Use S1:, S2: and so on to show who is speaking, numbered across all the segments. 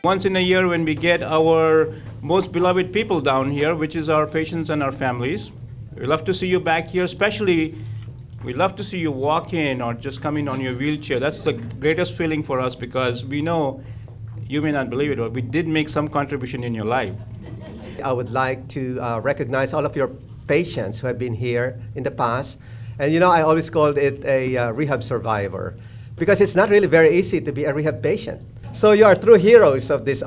S1: once in a year when we get our most beloved people down here, which is our patients and our families. We love to see you back here, especially we love to see you walk in or just come in on your wheelchair. That's the greatest feeling for us because we know, you may not believe it, but we did make some contribution in your life.
S2: I would like to recognize all of your patients who have been here in the past. And you know, I always called it a rehab survivor because it's not really very easy to be a rehab patient. So you are true heroes of this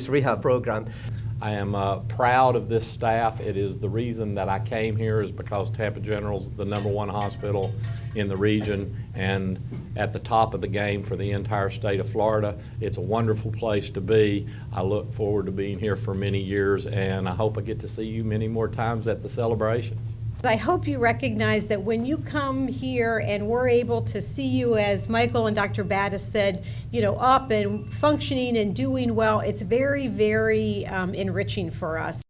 S2: rehab program.
S3: I am proud of this staff. It is the reason that I came here is because Tampa General's the #1 hospital in the region and at the top of the game for the entire state of Florida. It's a wonderful place to be. I look forward to being here for many years, and I hope I get to see you many more times at the celebrations.
S4: I hope you recognize that when you come here and we're able to see you, as Michael and Dr. Battis said, you know, up and functioning and doing well, it's very, very enriching for us.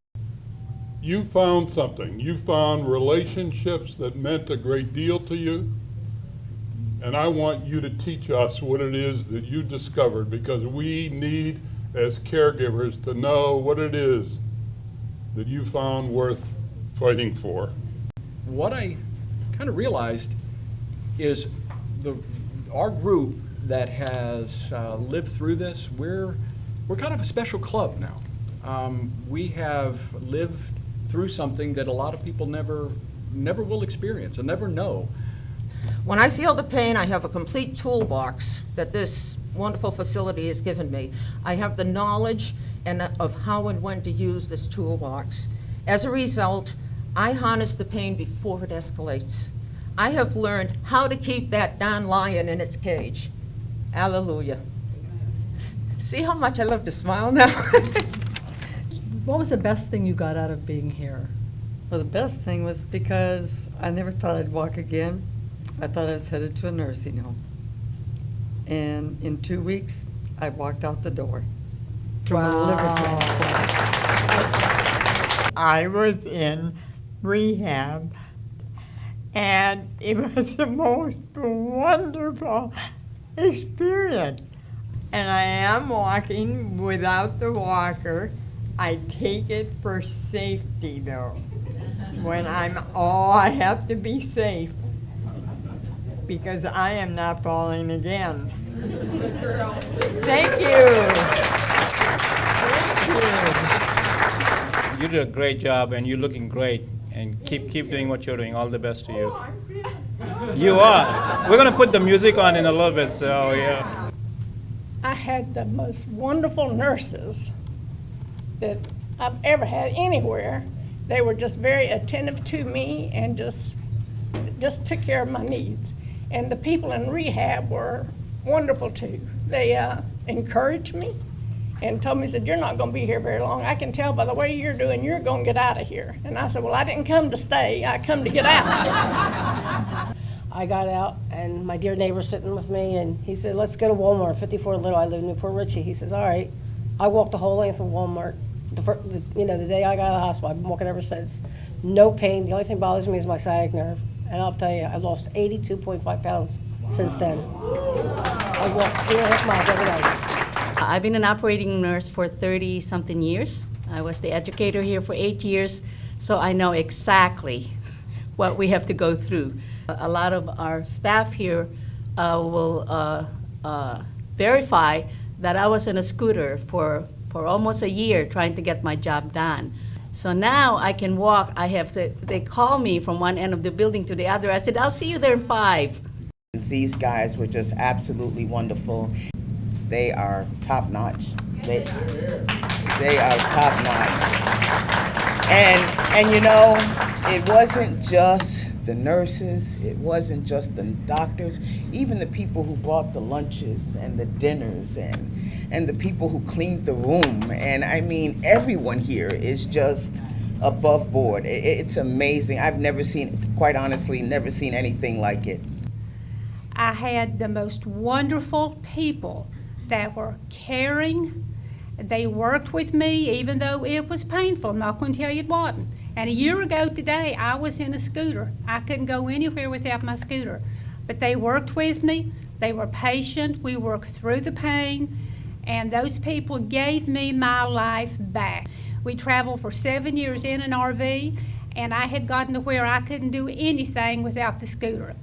S5: You found something. You found relationships that meant a great deal to you. And I want you to teach us what it is that you discovered, because we need, as caregivers, to know what it is that you found worth fighting for.
S6: What I kind of realized is our group that has lived through this, we're kind of a special club now. We have lived through something that a lot of people never will experience and never know.
S7: When I feel the pain, I have a complete toolbox that this wonderful facility has given me. I have the knowledge of how and when to use this toolbox. As a result, I harness the pain before it escalates. I have learned how to keep that darn lion in its cage. Hallelujah. See how much I love to smile now?
S8: What was the best thing you got out of being here?
S9: Well, the best thing was because I never thought I'd walk again. I thought I was headed to a nursing home. And in 2 weeks, I walked out the door from a liver transplant.
S10: I was in rehab, and it was the most wonderful experience. And I am walking without the walker. I take it for safety, though. When I have to be safe, because I am not falling again. Thank you. Thank you.
S1: You did a great job, and you're looking great. And keep doing what you're doing. All the best to you.
S10: Oh, I'm feeling so
S1: You are. We're going to put the music on in a little bit, so yeah.
S11: I had the most wonderful nurses that I've ever had anywhere. They were just very attentive to me and just took care of my needs. And the people in rehab were wonderful too. They encouraged me and told me, said, you're not going to be here very long. I can tell by the way you're doing, you're going to get out of here. And I said, well, I didn't come to stay. I come to get out.
S12: I got out, and my dear neighbor's sitting with me, and he said, let's go to Walmart, 54 Little. I live in Newport Richie. He says, all right. I walked the whole length of Walmart. The day I got out of the hospital. I've been walking ever since. No pain. The only thing that bothers me is my sciatic nerve. And I'll tell you, I lost 82.5 pounds since then. I walk 3.5 miles every day.
S13: I've been an operating nurse for 30-something years. I was the educator here for 8 years, so I know exactly what we have to go through. A lot of our staff here will verify that I was in a scooter for almost a year trying to get my job done. So now I can walk. They call me from one end of the building to the other. I said, I'll see you there in 5.
S14: These guys were just absolutely wonderful. They are top notch. They are top notch. And you know, it wasn't just the nurses, it wasn't just the doctors, even the people who brought the lunches and the dinners and the people who cleaned the room. And I mean, everyone here is just above board. It's amazing. I've never seen, quite honestly, never seen anything like it.
S4: I had the most wonderful people that were caring. They worked with me even though it was painful. I'm not going to tell you it wasn't. And a year ago today, I was in a scooter. I couldn't go anywhere without my scooter. But they worked with me. They were patient. We worked through the pain. And those people gave me my life back. We traveled for 7 years in an RV, and I had gotten to where I couldn't do anything without the scooter.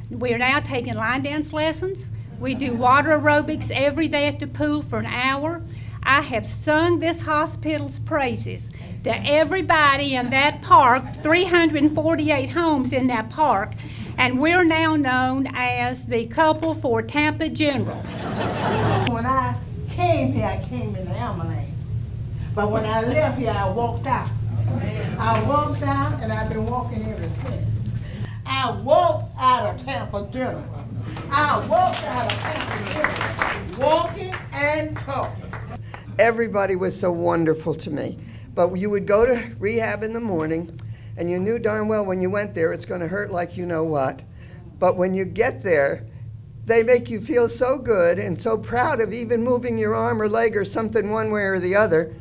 S4: We are now taking line dance lessons. We do water aerobics every day at the pool for an hour. I have sung this hospital's praises to everybody in that park, 348 homes in that park, and we're now known as the couple for Tampa General.
S10: When I came here, I came in the ambulance. But when I left here, I walked out. I walked out, and I've been walking ever since. I walked out of Tampa General. I walked out of Tampa General, walking and talking.
S15: Everybody was so wonderful to me. But you would go to rehab in the morning, and you knew darn well when you went there it's going to hurt like you know what. But when you get there, they make you feel so good and so proud of even moving your arm or leg or something one way or the other.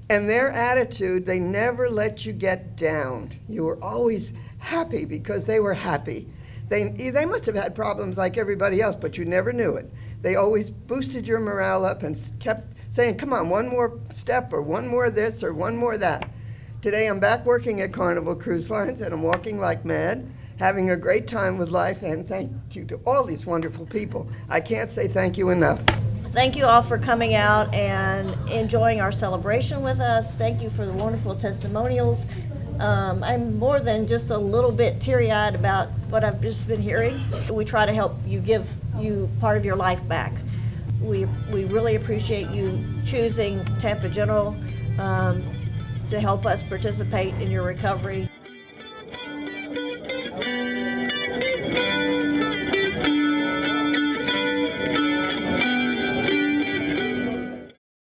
S15: And their attitude, they never let you get down. You were always happy because they were happy. They must have had problems like everybody else, but you never knew it. They always boosted your morale up and kept saying, come on, one more step or one more this or one more that. Today I'm back working at Carnival Cruise Lines, and I'm walking like mad, having a great time with life, and thank you to all these wonderful people. I can't say thank you enough.
S16: Thank you all for coming out and enjoying our celebration with us. Thank you for the wonderful testimonials. I'm more than just a little bit teary-eyed about what I've just been hearing. We try to help you, give you part of your life back. We really appreciate you choosing Tampa General to help us participate in your recovery.